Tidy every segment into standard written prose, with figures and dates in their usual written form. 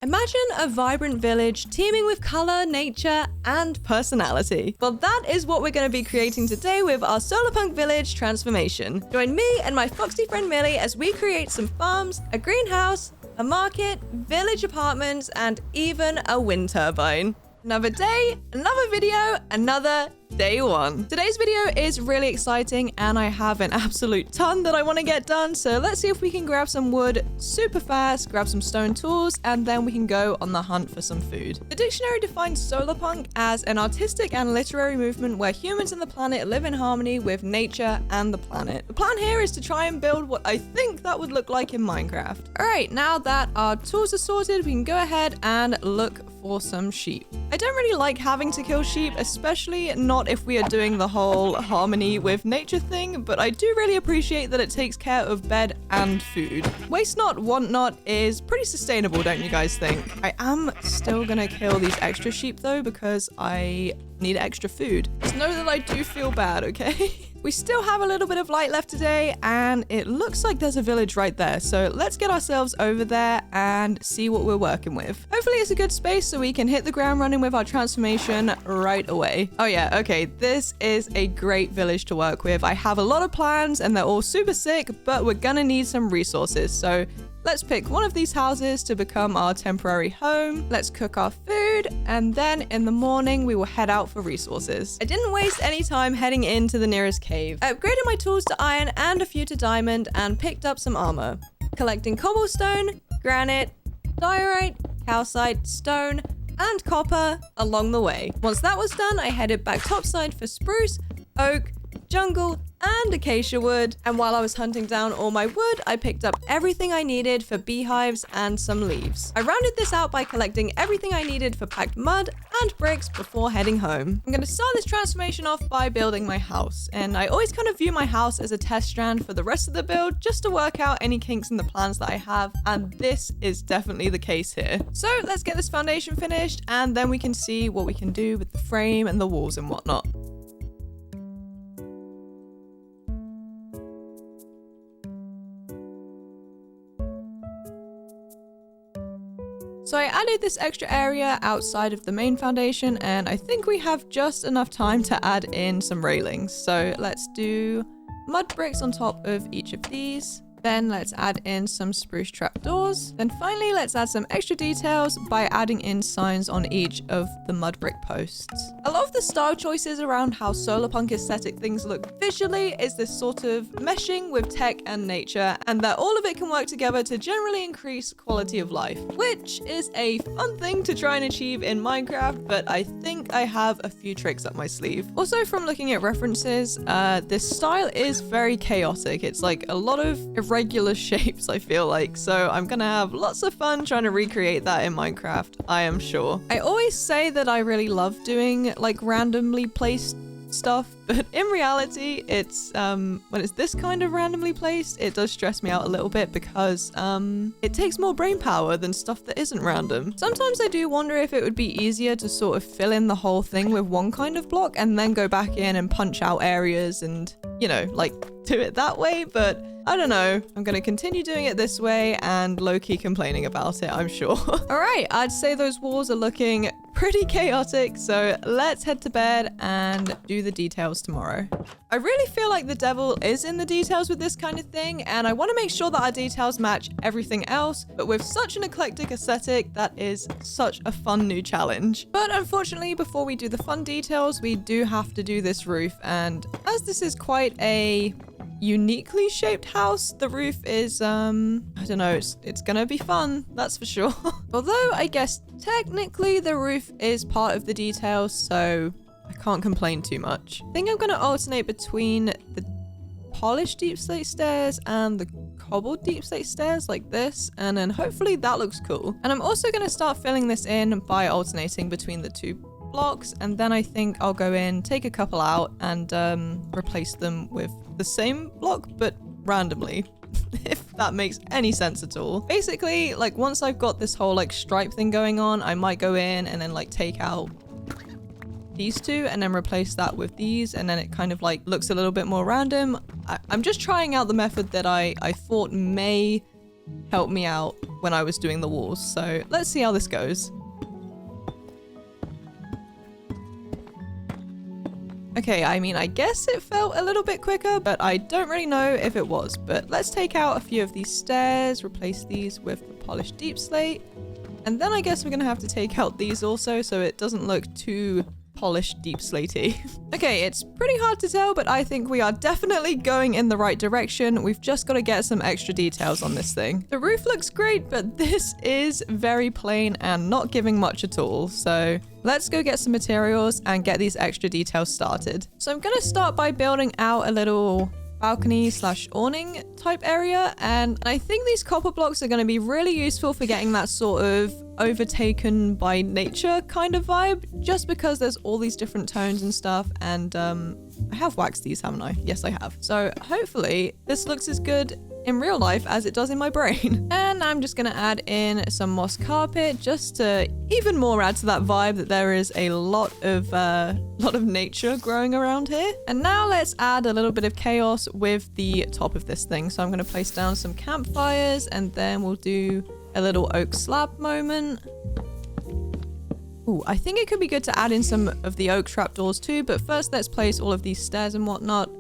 Imagine a vibrant village teeming with color, nature, and personality. Well, that is what we're going to be creating today with our Solarpunk village transformation. Join me and my foxy friend Millie as we create some farms, a greenhouse, a market, village apartments, and even a wind turbine. Another day, another video, another day one. Today's video is really exciting and I have an absolute ton that I want to get done. So let's see if we can grab some wood super fast, grab some stone tools, and then we can go on the hunt for some food. The dictionary defines Solarpunk as an artistic and literary movement where humans and the planet live in harmony with nature and the planet. The plan here is to try and build what I think that would look like in Minecraft. All right, now that our tools are sorted, we can go ahead and look for some sheep. I don't really like having to kill sheep, especially not if we are doing the whole harmony with nature thing, but I do really appreciate that it takes care of bed and food. Waste not, want not is pretty sustainable, don't you guys think? I am still gonna kill these extra sheep though, because I need extra food. Just know that I do feel bad, okay? We still have a little bit of light left today, and it looks like there's a village right there. So let's get ourselves over there and see what we're working with. Hopefully it's a good space so we can hit the ground running with our transformation right away. Oh yeah, okay, this is a great village to work with. I have a lot of plans and they're all super sick, but we're gonna need some resources. So let's pick one of these houses to become our temporary home. Let's cook our food, and then in the morning, we will head out for resources. I didn't waste any time heading into the nearest cave. I upgraded my tools to iron and a few to diamond and picked up some armor. Collecting cobblestone, granite, diorite, calcite, stone, and copper along the way. Once that was done, I headed back topside for spruce, oak, jungle, and acacia wood. And while I was hunting down all my wood, I picked up everything I needed for beehives and some leaves. I rounded this out by collecting everything I needed for packed mud and bricks before heading home. I'm going to start this transformation off by building my house. And I always kind of view my house as a test strand for the rest of the build, just to work out any kinks in the plans that I have. And this is definitely the case here. So let's get this foundation finished, and then we can see what we can do with the frame and the walls and whatnot. So I added this extra area outside of the main foundation, and I think we have just enough time to add in some railings. So let's do mud bricks on top of each of these. Then let's add in some spruce trapdoors. Then finally, let's add some extra details by adding in signs on each of the mud brick posts. A lot of the style choices around how Solarpunk aesthetic things look visually is this sort of meshing with tech and nature, and that all of it can work together to generally increase quality of life, which is a fun thing to try and achieve in Minecraft, but I think I have a few tricks up my sleeve. Also, from looking at references, this style is very chaotic. It's like a lot of irregular shapes, I feel like, so I'm gonna have lots of fun trying to recreate that in Minecraft, I am sure. I always say that I really love doing like randomly placed stuff, but in reality it's when it's this kind of randomly placed, it does stress me out a little bit because it takes more brain power than stuff that isn't random. Sometimes I do wonder if it would be easier to sort of fill in the whole thing with one kind of block and then go back in and punch out areas and, you know, like do it that way, but I don't know. I'm going to continue doing it this way and low-key complaining about it, I'm sure. All right, I'd say those walls are looking pretty chaotic, so let's head to bed and do the details tomorrow. I really feel like the devil is in the details with this kind of thing, and I want to make sure that our details match everything else, but with such an eclectic aesthetic, that is such a fun new challenge. But unfortunately, before we do the fun details, we do have to do this roof, and as this is quite a uniquely shaped house, the roof is I don't know, it's gonna be fun, that's for sure. Although I guess technically the roof is part of the details, so I can't complain too much. I think I'm gonna alternate between the polished deep slate stairs and the cobbled deep slate stairs like this, and then hopefully that looks cool. And I'm also gonna start filling this in by alternating between the two blocks, and then I think I'll go in, take a couple out, and replace them with the same block but randomly. If that makes any sense at all. Basically, like once I've got this whole like stripe thing going on, I might go in and then like take out these two and then replace that with these, and then it kind of like looks a little bit more random. I'm just trying out the method that I thought may help me out when I was doing the walls. So let's see how this goes. Okay, I mean, I guess it felt a little bit quicker, but I don't really know if it was. But let's take out a few of these stairs, replace these with the polished deep slate. And then I guess we're gonna have to take out these also so it doesn't look too polished deep slatey. Okay, it's pretty hard to tell, but I think we are definitely going in the right direction. We've just got to get some extra details on this thing. The roof looks great, but this is very plain and not giving much at all. So let's go get some materials and get these extra details started. So I'm gonna start by building out a little balcony / awning type area, and I think these copper blocks are going to be really useful for getting that sort of overtaken by nature kind of vibe, just because there's all these different tones and stuff. And I have waxed these, haven't I? Yes, I have. So hopefully this looks as good in real life as it does in my brain. And I'm just gonna add in some moss carpet just to even more add to that vibe that there is a lot of nature growing around here. And now let's add a little bit of chaos with the top of this thing. So I'm gonna place down some campfires, and then we'll do a little oak slab moment. Ooh, I think it could be good to add in some of the oak trapdoors too, but first let's place all of these stairs and whatnot.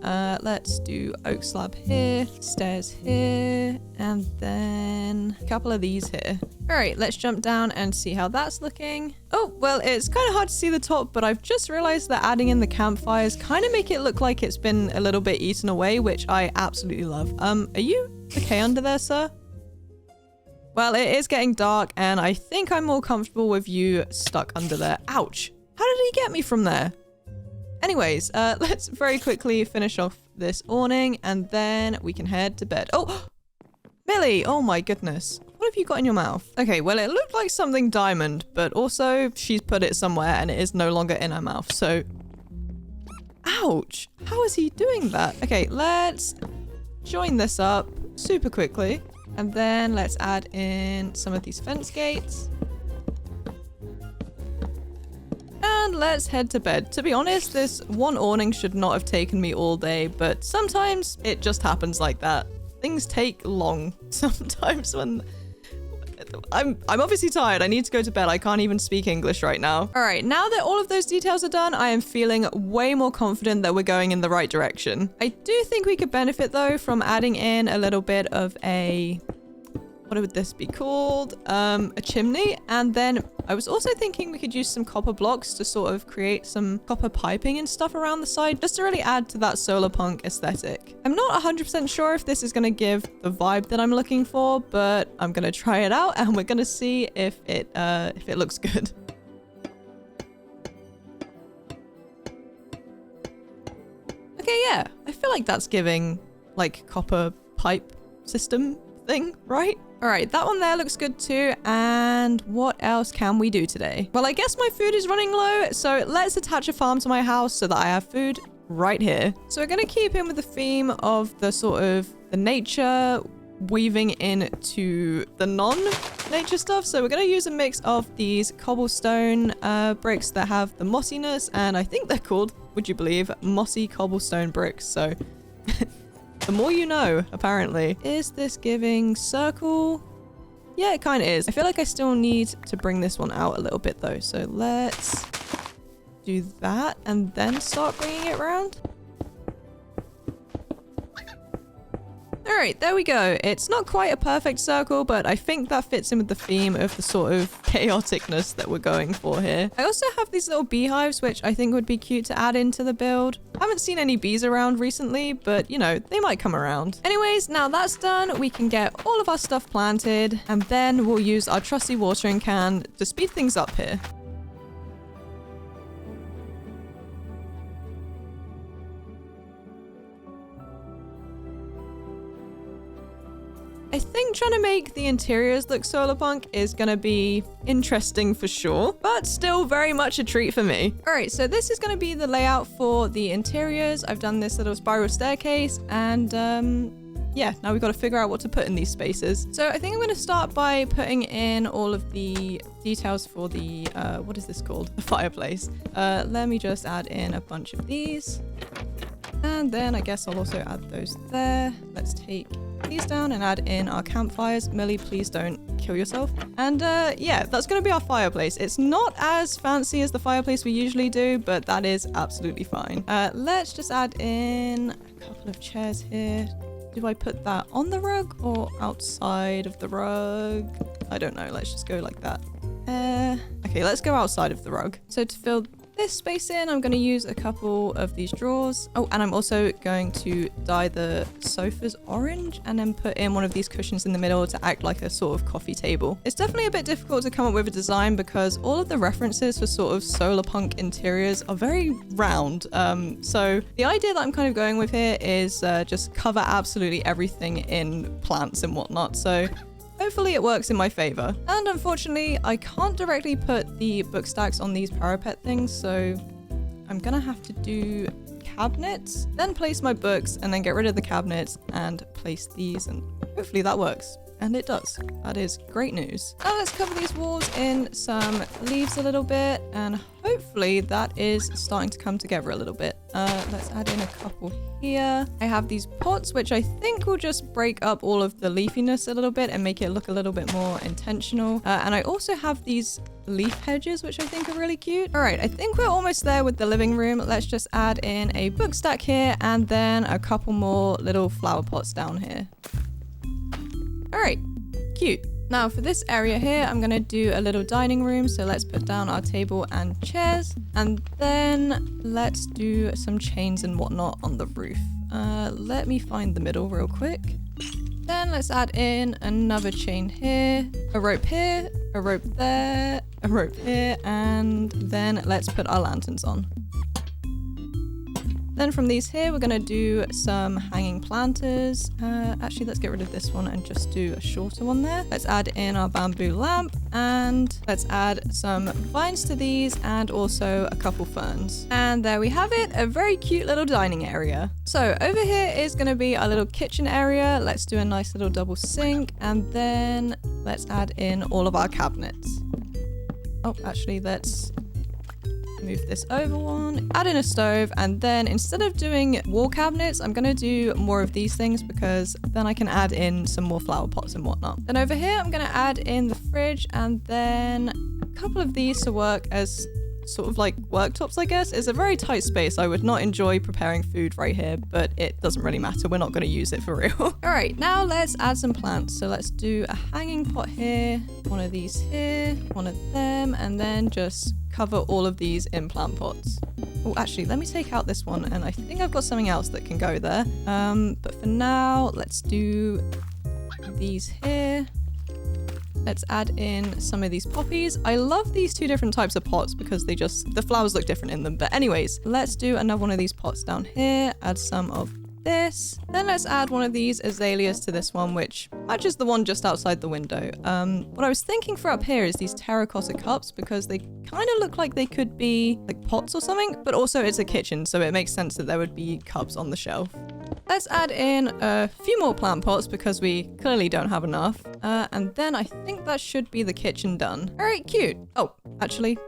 Let's do oak slab here, stairs here, and then a couple of these here. All right, let's jump down and see how that's looking. Oh, well, it's kind of hard to see the top, but I've just realized that adding in the campfires kind of make it look like it's been a little bit eaten away, which I absolutely love. Are you okay under there, sir? Well, it is getting dark, and I think I'm more comfortable with you stuck under there. Ouch. How did he get me from there? Anyways, let's very quickly finish off this awning, and then we can head to bed. Oh, Millie! Oh my goodness. What have you got in your mouth? Okay, well, it looked like something diamond, but also she's put it somewhere, and it is no longer in her mouth, so... Ouch! How is he doing that? Okay, let's join this up super quickly. And then let's add in some of these fence gates. And let's head to bed. To be honest, this one awning should not have taken me all day, but sometimes it just happens like that. Things take long sometimes when... I'm obviously tired. I need to go to bed. I can't even speak English right now. All right, now that all of those details are done, I am feeling way more confident that we're going in the right direction. I do think we could benefit though from adding in a little bit of a... what would this be called? A chimney. And then I was also thinking we could use some copper blocks to sort of create some copper piping and stuff around the side, just to really add to that Solarpunk aesthetic. I'm not 100% sure if this is going to give the vibe that I'm looking for, but I'm going to try it out and we're going to see if it looks good. Okay, yeah, I feel like that's giving like copper pipe system thing, right? All right, that one there looks good too. And what else can we do today? Well, I guess my food is running low, so let's attach a farm to my house so that I have food right here. So we're gonna keep in with the theme of the sort of the nature weaving into the non-nature stuff. So we're gonna use a mix of these cobblestone bricks that have the mossiness, and I think they're called, would you believe, mossy cobblestone bricks. So the more you know, apparently. Is this giving circle? Yeah, it kind of is. I feel like I still need to bring this one out a little bit though. So let's do that and then start bringing it around. All right, there we go. It's not quite a perfect circle, but I think that fits in with the theme of the sort of chaoticness that we're going for here. I also have these little beehives, which I think would be cute to add into the build. I haven't seen any bees around recently, but you know, they might come around. Anyways, now that's done, we can get all of our stuff planted, and then we'll use our trusty watering can to speed things up here. I think trying to make the interiors look Solarpunk is gonna be interesting for sure, but still very much a treat for me. All right, so this is gonna be the layout for the interiors. I've done this little spiral staircase, and yeah, now we've got to figure out what to put in these spaces. So I think I'm gonna start by putting in all of the details for the, what is this called? The fireplace. Let me just add in a bunch of these. And then I guess I'll also add those there. Let's take these down and add in our campfires. Millie, please don't kill yourself. And yeah, that's going to be our fireplace. It's not as fancy as the fireplace we usually do, but that is absolutely fine. Let's just add in a couple of chairs here. Do I put that on the rug or outside of the rug? I don't know. Let's just go like that. Okay, let's go outside of the rug. So to fill this space in, I'm going to use a couple of these drawers. Oh, and I'm also going to dye the sofas orange and then put in one of these cushions in the middle to act like a sort of coffee table. It's definitely a bit difficult to come up with a design because all of the references for sort of Solarpunk interiors are very round. So the idea that I'm kind of going with here is just cover absolutely everything in plants and whatnot. So hopefully it works in my favor. And unfortunately, I can't directly put the book stacks on these parapet things, so I'm gonna have to do cabinets, then place my books, and then get rid of the cabinets and place these, and hopefully that works. And it does. That is great news. Now let's cover these walls in some leaves a little bit, and hopefully that is starting to come together a little bit. Let's add in a couple here. I have these pots, which I think will just break up all of the leafiness a little bit and make it look a little bit more intentional. And I also have these leaf hedges, which I think are really cute. All right, I think we're almost there with the living room. Let's just add in a book stack here and then a couple more little flower pots down here. All right, cute. Now for this area here, I'm gonna do a little dining room. So let's put down our table and chairs, and then let's do some chains and whatnot on the roof. Let me find the middle real quick. Then let's add in another chain here, a rope here, a rope there, a rope here, and then let's put our lanterns on. Then from these here, we're going to do some hanging planters. Actually, let's get rid of this one and just do a shorter one there. Let's add in our bamboo lamp and let's add some vines to these and also a couple ferns. And there we have it, a very cute little dining area. So over here is going to be our little kitchen area. Let's do a nice little double sink and then let's add in all of our cabinets. Oh, actually, let's move this over one, add in a stove, and then instead of doing wall cabinets, I'm gonna do more of these things because then I can add in some more flower pots and whatnot. Then over here, I'm gonna add in the fridge and then a couple of these to work as sort of like worktops, I guess. It's a very tight space. I would not enjoy preparing food right here, but it doesn't really matter. We're not going to use it for real. All right, now let's add some plants. So let's do a hanging pot here, one of these here, one of them, and then just cover all of these in plant pots. Oh, actually, let me take out this one, and I think I've got something else that can go there. But for now, let's do these here. Let's add in some of these poppies. I love these two different types of pots because the flowers look different in them. But anyways, let's do another one of these pots down here. Add some of this. Then let's add one of these azaleas to this one, which matches the one just outside the window. What I was thinking for up here is these terracotta cups because they kind of look like they could be like pots or something, but also it's a kitchen, so it makes sense that there would be cups on the shelf. Let's add in a few more plant pots because we clearly don't have enough. And then I think that should be the kitchen done. All right, cute. Oh, actually,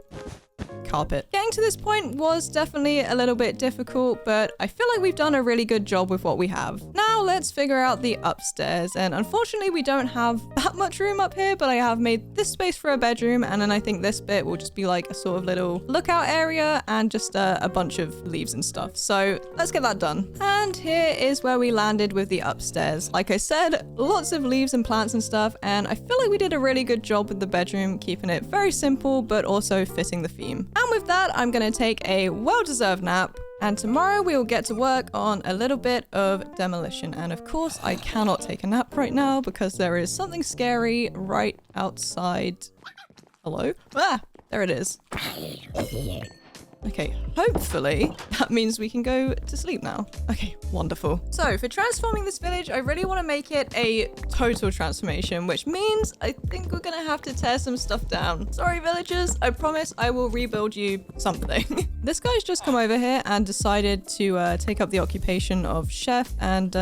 carpet. Getting to this point was definitely a little bit difficult, but I feel like we've done a really good job with what we have. Now let's figure out the upstairs. And unfortunately, we don't have that much room up here, but I have made this space for a bedroom. And then I think this bit will just be like a sort of little lookout area and just a bunch of leaves and stuff. So let's get that done. And here is where we landed with the upstairs. Like I said, lots of leaves and plants and stuff. And I feel like we did a really good job with the bedroom, keeping it very simple, but also fitting the theme. And with that, I'm going to take a well-deserved nap. And tomorrow we will get to work on a little bit of demolition. And of course, I cannot take a nap right now because there is something scary right outside. Hello? Ah, there it is. Okay, hopefully that means we can go to sleep now. Okay, wonderful. So for transforming this village, I really want to make it a total transformation, which means I think we're going to have to tear some stuff down. Sorry, villagers. I promise I will rebuild you something. This guy's just come over here and decided to take up the occupation of chef, and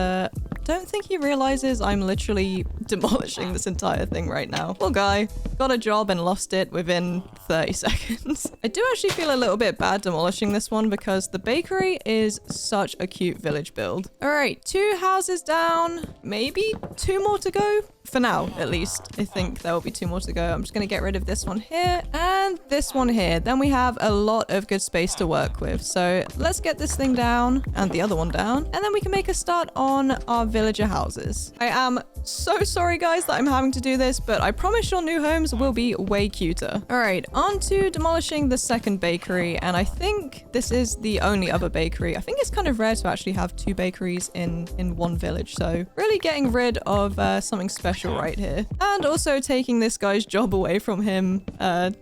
don't think he realizes I'm literally demolishing this entire thing right now. Poor guy. Got a job and lost it within 30 seconds. I do actually feel a little bit bad demolishing this one because the bakery is such a cute village build. All right, 2 houses down, maybe 2 more to go. For now, at least. I think there will be 2 more to go. I'm just going to get rid of this one here and this one here. Then we have a lot of good space to work with. So let's get this thing down and the other one down. And then we can make a start on our villager houses. I am so sorry, guys, that I'm having to do this, but I promise your new homes will be way cuter. All right, on to demolishing the second bakery. And I think this is the only other bakery. I think it's kind of rare to actually have 2 bakeries in one village. So really getting rid of something special right here. And also taking this guy's job away from him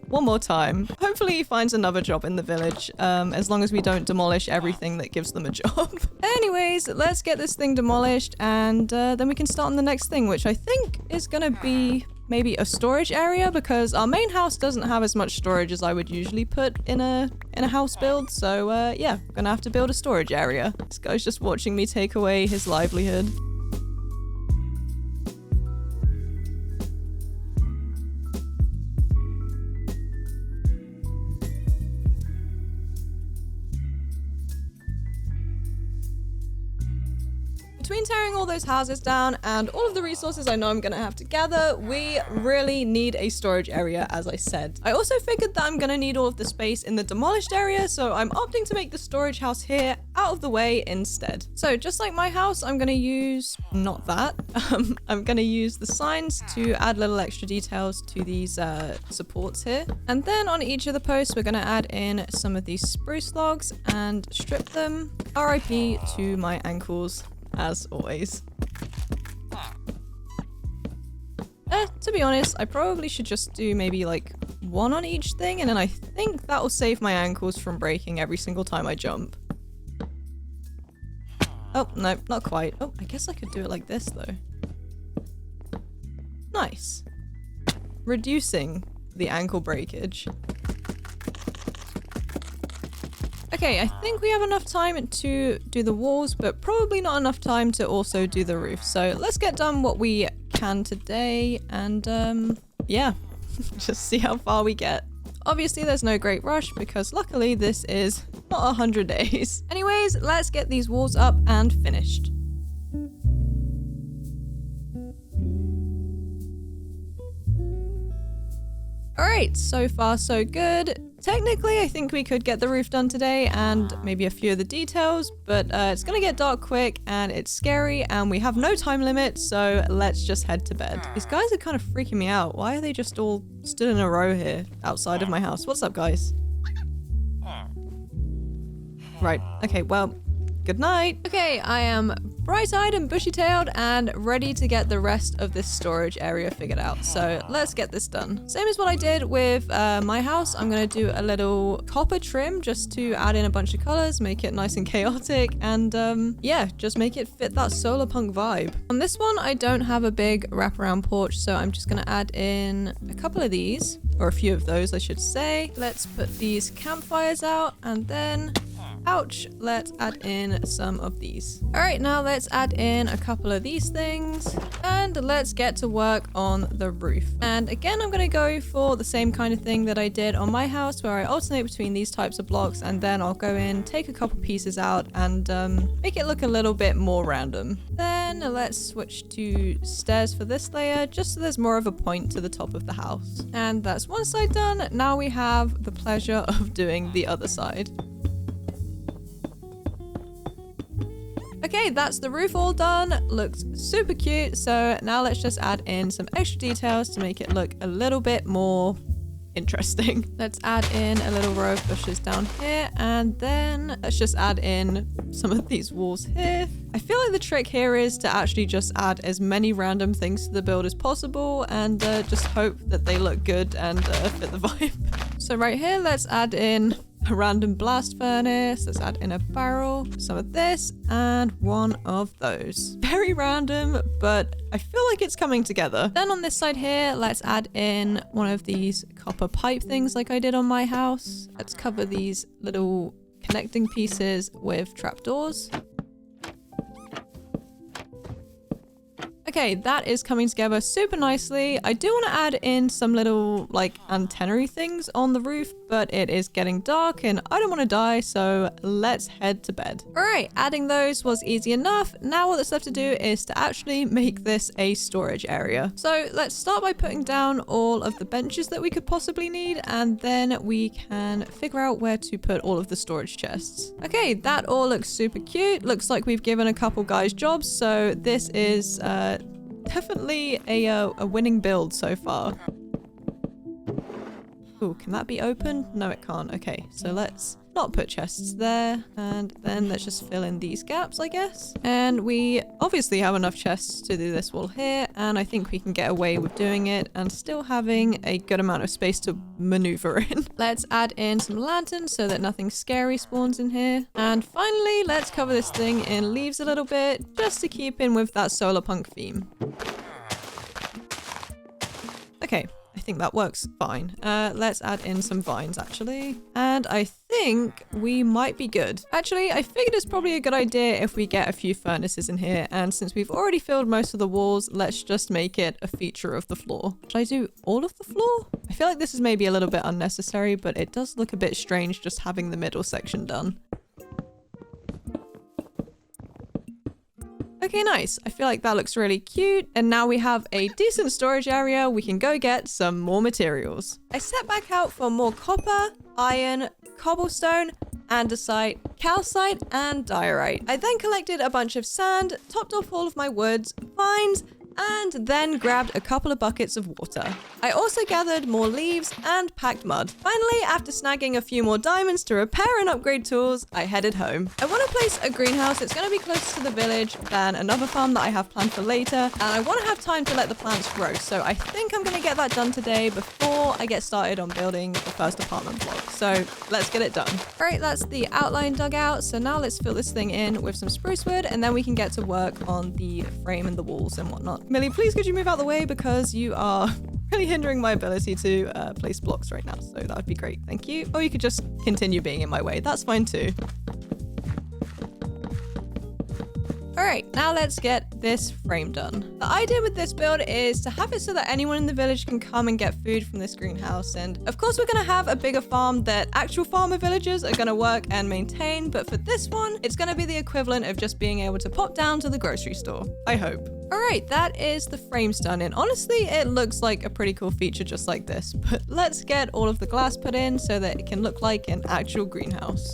one more time. Hopefully he finds another job in the village, as long as we don't demolish everything that gives them a job. Anyways, let's get this thing demolished and then we can start on the next thing, which I think is gonna be maybe a storage area because our main house doesn't have as much storage as I would usually put in a house build. So yeah, gonna have to build a storage area. This guy's just watching me take away his livelihood. Between tearing all those houses down and all of the resources I know I'm gonna have to gather, we really need a storage area, as I said. I also figured that I'm gonna need all of the space in the demolished area, so I'm opting to make the storage house here out of the way instead. So just like my house, I'm gonna use, not that, I'm gonna use the signs to add little extra details to these supports here. And then on each of the posts, we're gonna add in some of these spruce logs and strip them. RIP to my ankles. As always. To be honest, I probably should just do maybe like 1 on each thing, and then I think that will save my ankles from breaking every single time I jump. Oh, no, not quite. Oh, I guess I could do it like this though. Nice. Reducing the ankle breakage. Okay, I think we have enough time to do the walls, but probably not enough time to also do the roof. So let's get done what we can today and yeah, just see how far we get. Obviously there's no great rush because luckily this is not 100 days. Anyways, let's get these walls up and finished. Alright, so far so good. Technically, I think we could get the roof done today and maybe a few of the details, but it's gonna get dark quick and it's scary and we have no time limit, so let's just head to bed. These guys are kind of freaking me out. Why are they just all stood in a row here outside of my house? What's up, guys? Right, okay, well, good night. Okay, I am bright-eyed and bushy-tailed and ready to get the rest of this storage area figured out. So let's get this done. Same as what I did with my house, I'm gonna do a little copper trim just to add in a bunch of colors, make it nice and chaotic, and yeah, just make it fit that Solarpunk vibe. On this one, I don't have a big wraparound porch, so I'm just gonna add in a couple of these, or a few of those, I should say. Let's put these campfires out, and then ouch, let's add in some of these. All right, now let's add in a couple of these things and let's get to work on the roof. And again, I'm gonna go for the same kind of thing that I did on my house where I alternate between these types of blocks, and then I'll go in, take a couple pieces out and make it look a little bit more random. Then let's switch to stairs for this layer, just so there's more of a point to the top of the house. And that's one side done. Now we have the pleasure of doing the other side. Okay, that's the roof all done. Looks super cute. So now let's just add in some extra details to make it look a little bit more interesting. Let's add in a little row of bushes down here, and then let's just add in some of these walls here. I feel like the trick here is to actually just add as many random things to the build as possible and just hope that they look good and fit the vibe. So right here, let's add in a random blast furnace. Let's add in a barrel, some of this, and one of those. Very random, but I feel like it's coming together. Then on this side here, let's add in one of these copper pipe things like I did on my house. Let's cover these little connecting pieces with trapdoors. Okay, that is coming together super nicely. I do want to add in some little like antennae things on the roof, but it is getting dark and I don't want to die, so let's head to bed. All right, adding those was easy enough. Now all that's left to do is to actually make this a storage area. So let's start by putting down all of the benches that we could possibly need, and then we can figure out where to put all of the storage chests. Okay, that all looks super cute. Looks like we've given a couple guys jobs, so this is definitely a winning build so far. Ooh, can that be open? No, it can't. Okay, so let's not put chests there, and then let's just fill in these gaps, I guess. And we obviously have enough chests to do this wall here, and I think we can get away with doing it and still having a good amount of space to maneuver in. Let's add in some lanterns so that nothing scary spawns in here. And finally, let's cover this thing in leaves a little bit, just to keep in with that Solarpunk theme. Okay. I think that works fine. Let's add in some vines actually. And I think we might be good. Actually, I figured it's probably a good idea if we get a few furnaces in here. And since we've already filled most of the walls, let's just make it a feature of the floor. Should I do all of the floor? I feel like this is maybe a little bit unnecessary, but it does look a bit strange just having the middle section done. Okay, nice. I feel like that looks really cute. And now we have a decent storage area. We can go get some more materials. I set back out for more copper, iron, cobblestone, andesite, calcite, and diorite. I then collected a bunch of sand, topped off all of my woods, vines, and then grabbed a couple of buckets of water. I also gathered more leaves and packed mud. Finally, after snagging a few more diamonds to repair and upgrade tools, I headed home. I want to place a greenhouse that's going to be closer to the village than another farm that I have planned for later, and I want to have time to let the plants grow, so I think I'm going to get that done today before I get started on building the first apartment block. So let's get it done. All right, that's the outline dug out, so now let's fill this thing in with some spruce wood, and then we can get to work on the frame and the walls and whatnot. Millie, please could you move out the way because you are really hindering my ability to place blocks right now, so that would be great. Thank you. Or you could just continue being in my way. That's fine too. All right, now let's get this frame done. The idea with this build is to have it so that anyone in the village can come and get food from this greenhouse. And of course, we're going to have a bigger farm that actual farmer villagers are going to work and maintain. But for this one, it's going to be the equivalent of just being able to pop down to the grocery store. I hope. All right, that is the frames done. And honestly, it looks like a pretty cool feature just like this. But let's get all of the glass put in so that it can look like an actual greenhouse.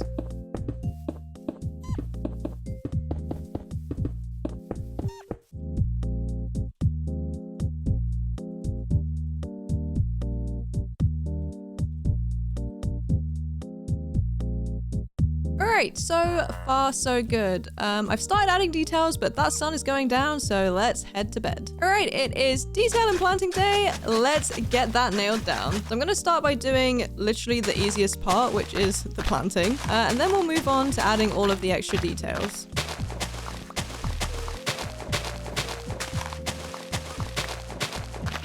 Alright, so far so good. I've started adding details, but that sun is going down, so let's head to bed. Alright, it is detail and planting day. Let's get that nailed down. So I'm going to start by doing literally the easiest part, which is the planting. And then we'll move on to adding all of the extra details.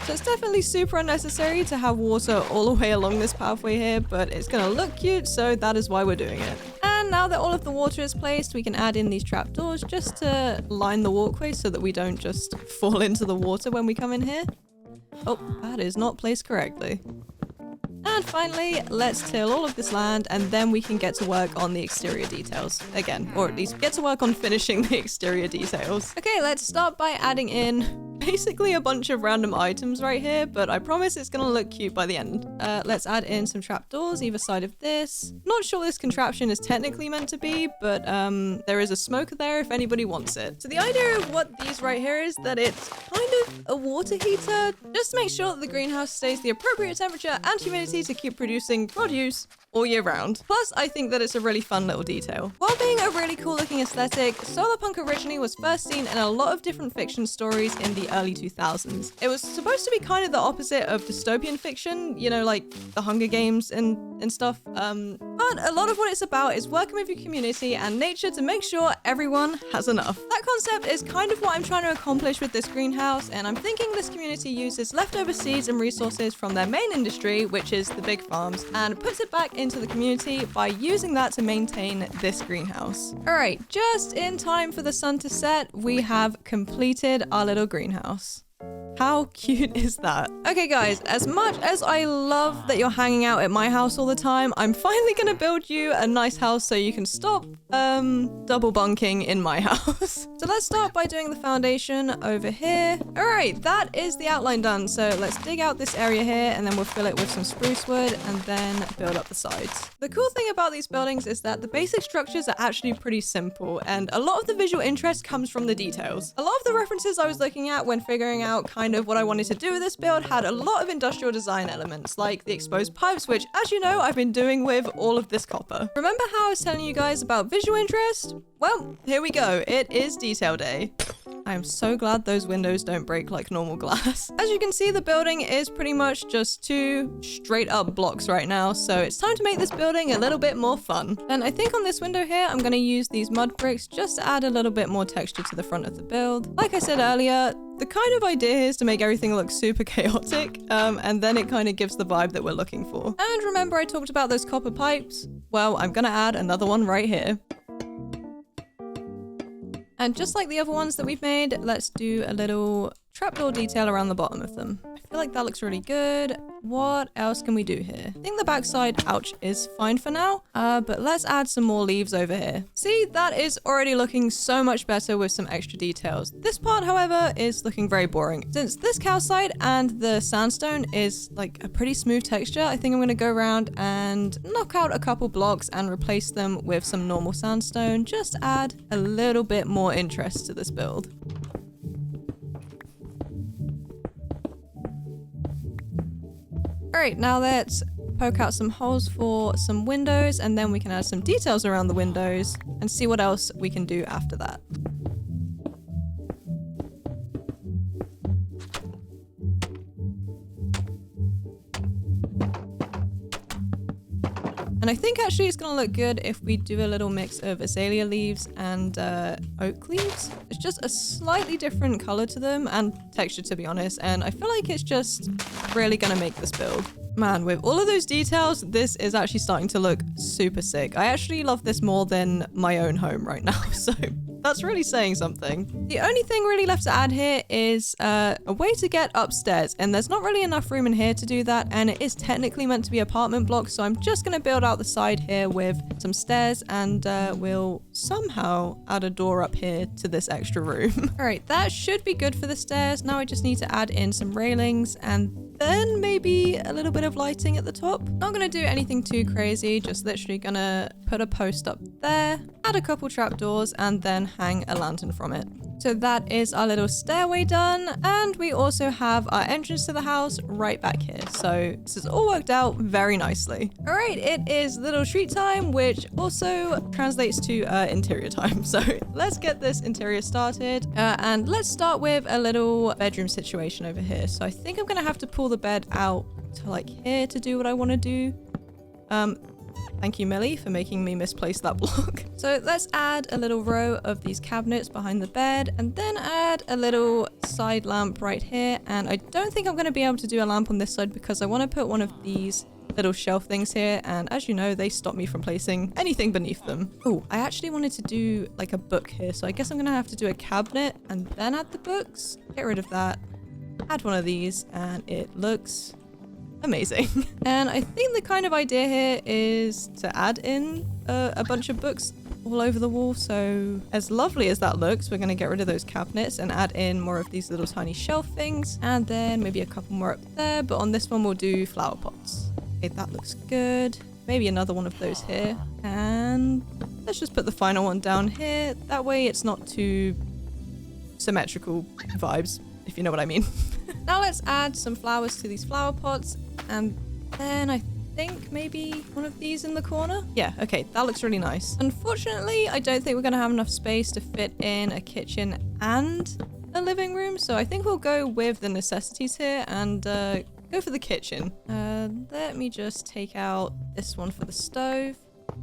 So it's definitely super unnecessary to have water all the way along this pathway here, but it's going to look cute, so that is why we're doing it. And now that all of the water is placed, we can add in these trapdoors just to line the walkway so that we don't just fall into the water when we come in here. Oh, that is not placed correctly. And finally, let's till all of this land, and then we can get to work on the exterior details again, or at least get to work on finishing the exterior details. Okay, let's start by adding in basically a bunch of random items right here, but I promise it's gonna look cute by the end. Let's add in some trapdoors either side of this. Not sure this contraption is technically meant to be, but there is a smoker there if anybody wants it. So the idea of what these right here is that it's kind of a water heater, just to make sure that the greenhouse stays the appropriate temperature and humidity to keep producing produce all year round. Plus, I think that it's a really fun little detail. While being a really cool looking aesthetic, Solarpunk originally was first seen in a lot of different fiction stories in the early 2000s. It was supposed to be kind of the opposite of dystopian fiction, you know, like the Hunger Games and and stuff. But a lot of what it's about is working with your community and nature to make sure everyone has enough. That concept is kind of what I'm trying to accomplish with this greenhouse, and I'm thinking this community uses leftover seeds and resources from their main industry, which is the big farms, and puts it back into the community by using that to maintain this greenhouse. All right, just in time for the sun to set, we have completed our little greenhouse. How cute is that? Okay guys, as much as I love that you're hanging out at my house all the time, I'm finally gonna build you a nice house so you can stop double bunking in my house. So let's start by doing the foundation over here. All right, that is the outline done. So let's dig out this area here and then we'll fill it with some spruce wood and then build up the sides. The cool thing about these buildings is that the basic structures are actually pretty simple and a lot of the visual interest comes from the details. A lot of the references I was looking at when figuring out kind of what I wanted to do with this build had a lot of industrial design elements, like the exposed pipes, which, as you know, I've been doing with all of this copper. Remember how I was telling you guys about visual interest? Well, here we go. It is detail day. I am so glad those windows don't break like normal glass. As you can see, the building is pretty much just two straight up blocks right now, so it's time to make this building a little bit more fun. And I think on this window here, I'm going to use these mud bricks just to add a little bit more texture to the front of the build. Like I said earlier, the kind of idea here is to make everything look super chaotic, and then it kind of gives the vibe that we're looking for. And remember I talked about those copper pipes? Well, I'm going to add another one right here. And just like the other ones that we've made, let's do a little trapdoor detail around the bottom of them. I feel like that looks really good. What else can we do here? I think the backside, ouch, is fine for now. But let's add some more leaves over here. See, that is already looking so much better with some extra details. This part, however, is looking very boring. Since this calcite and the sandstone is like a pretty smooth texture, I think I'm gonna go around and knock out a couple blocks and replace them with some normal sandstone. Just add a little bit more interest to this build. All right, now let's poke out some holes for some windows and then we can add some details around the windows and see what else we can do after that. And I think actually it's gonna look good if we do a little mix of azalea leaves and oak leaves. It's just a slightly different color to them and texture, to be honest. And I feel like it's just really gonna make this build. Man, with all of those details, this is actually starting to look super sick. I actually love this more than my own home right now, so that's really saying something. The only thing really left to add here is a way to get upstairs, and there's not really enough room in here to do that, and it is technically meant to be apartment blocks, so I'm just gonna build out the side here with some stairs, and we'll somehow add a door up here to this extra room. All right, that should be good for the stairs. Now I just need to add in some railings, and then maybe a little bit of lighting at the top. Not gonna do anything too crazy, just literally gonna put a post up there, add a couple trapdoors, and then hang a lantern from it. So that is our little stairway done, and we also have our entrance to the house right back here. So this has all worked out very nicely. All right, it is little treat time, which also translates to interior time. So let's get this interior started, and let's start with a little bedroom situation over here. So I think I'm gonna have to pull the bed out to like here to do what I want to do. Thank you, Millie, for making me misplace that block. So let's add a little row of these cabinets behind the bed and then add a little side lamp right here. And I don't think I'm going to be able to do a lamp on this side because I want to put one of these little shelf things here. And as you know, they stop me from placing anything beneath them. Oh, I actually wanted to do like a book here. So I guess I'm going to have to do a cabinet and then add the books. Get rid of that. Add one of these and it looks amazing. And I think the kind of idea here is to add in a bunch of books all over the wall. So as lovely as that looks, we're going to get rid of those cabinets and add in more of these little tiny shelf things, and then maybe a couple more up there. But on this one we'll do flower pots. Okay, that looks good. Maybe another one of those here, and let's just put the final one down here. That way it's not too symmetrical vibes, if you know what I mean. Now let's add some flowers to these flower pots, and then I think maybe one of these in the corner. Yeah, okay, that looks really nice. Unfortunately, I don't think we're gonna have enough space to fit in a kitchen and a living room, so I think we'll go with the necessities here and go for the kitchen. Let me just take out this one for the stove.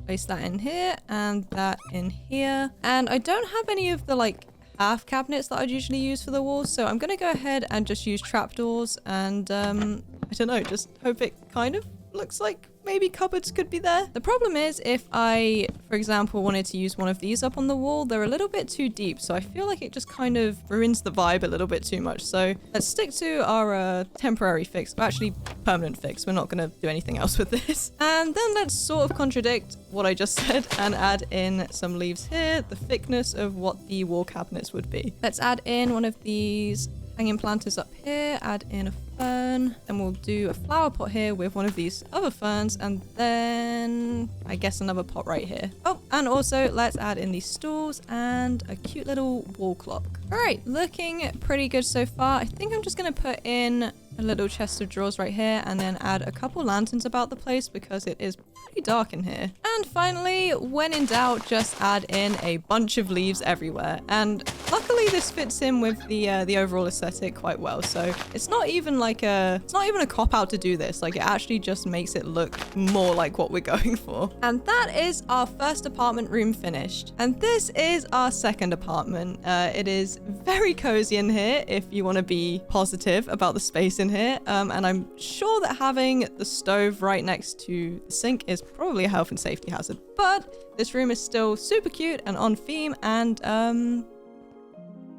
Place that in here and that in here. And I don't have any of the like half cabinets that I'd usually use for the walls, so I'm gonna go ahead and just use trapdoors and I don't know, just hope it kind of looks like maybe cupboards could be there. The problem is if I, for example, wanted to use one of these up on the wall, they're a little bit too deep, so I feel like it just kind of ruins the vibe a little bit too much. So let's stick to our temporary fix, or actually permanent fix. We're not going to do anything else with this. And then let's sort of contradict what I just said and add in some leaves here, the thickness of what the wall cabinets would be. Let's add in one of these hanging planters up here, add in a fern, and we'll do a flower pot here with one of these other ferns, and then I guess another pot right here. Oh, and also let's add in these stools and a cute little wall clock. All right, looking pretty good so far. I think I'm just gonna put in a little chest of drawers right here and then add a couple lanterns about the place because it is pretty dark in here. And finally, when in doubt, just add in a bunch of leaves everywhere. And luckily this fits in with the overall aesthetic quite well. So it's not even like it's not even a cop out to do this. Like it actually just makes it look more like what we're going for. And that is our first apartment room finished. And this is our second apartment. It is very cozy in here if you want to be positive about the space in here, and I'm sure that having the stove right next to the sink is probably a health and safety hazard, but this room is still super cute and on theme, and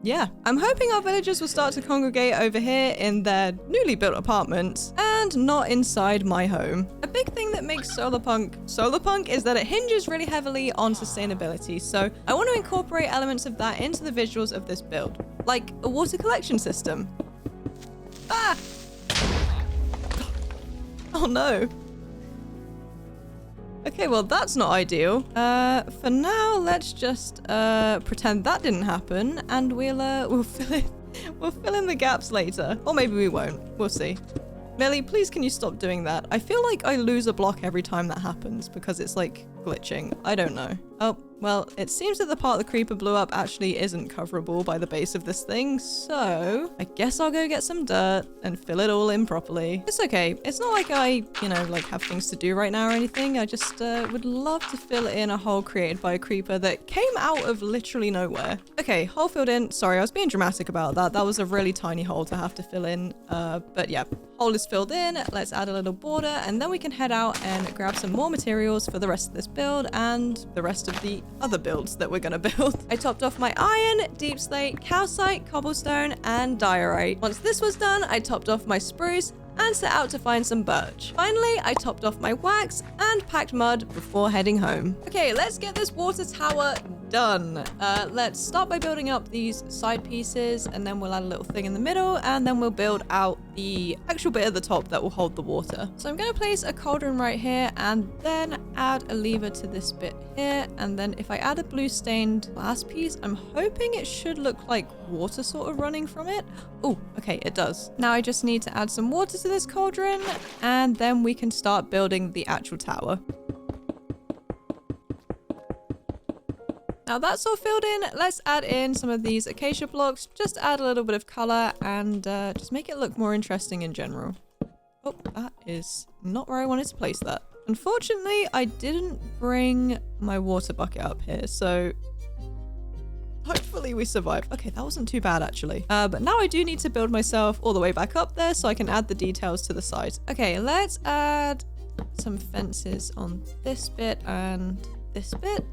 yeah, I'm hoping our villagers will start to congregate over here in their newly built apartments and not inside my home. A big thing that makes Solarpunk is that it hinges really heavily on sustainability, so I want to incorporate elements of that into the visuals of this build, like a water collection system. Ah! Oh no. Okay, well that's not ideal. For now, let's just pretend that didn't happen, and we'll fill in the gaps later, or maybe we won't. We'll see. Millie, please can you stop doing that? I feel like I lose a block every time that happens because it's like glitching. I don't know. Oh, well, it seems that the part the creeper blew up actually isn't coverable by the base of this thing, so I guess I'll go get some dirt and fill it all in properly. It's okay. It's not like I, you know, like have things to do right now or anything. I just would love to fill in a hole created by a creeper that came out of literally nowhere. Okay, hole filled in. Sorry, I was being dramatic about that. That was a really tiny hole to have to fill in. But yeah, hole is filled in. Let's add a little border, and then we can head out and grab some more materials for the rest of this build and the rest of the other builds that we're gonna build. I topped off my iron, deep slate, calcite, cobblestone, and diorite. Once this was done, I topped off my spruce and set out to find some birch. Finally, I topped off my wax and packed mud before heading home. Okay, let's get this water tower done. Let's start by building up these side pieces, and then we'll add a little thing in the middle, and then we'll build out the actual bit at the top that will hold the water. So I'm going to place a cauldron right here, and then add a lever to this bit here, and then if I add a blue stained glass piece, I'm hoping it should look like water sort of running from it. Oh, okay, it does. Now I just need to add some water to this cauldron, and then we can start building the actual tower. Now that's all filled in, let's add in some of these acacia blocks, just add a little bit of color and just make it look more interesting in general. Oh, that is not where I wanted to place that. Unfortunately, I didn't bring my water bucket up here, so hopefully we survive. Okay, that wasn't too bad actually. But now I do need to build myself all the way back up there so I can add the details to the side. Okay, let's add some fences on this bit and this bit.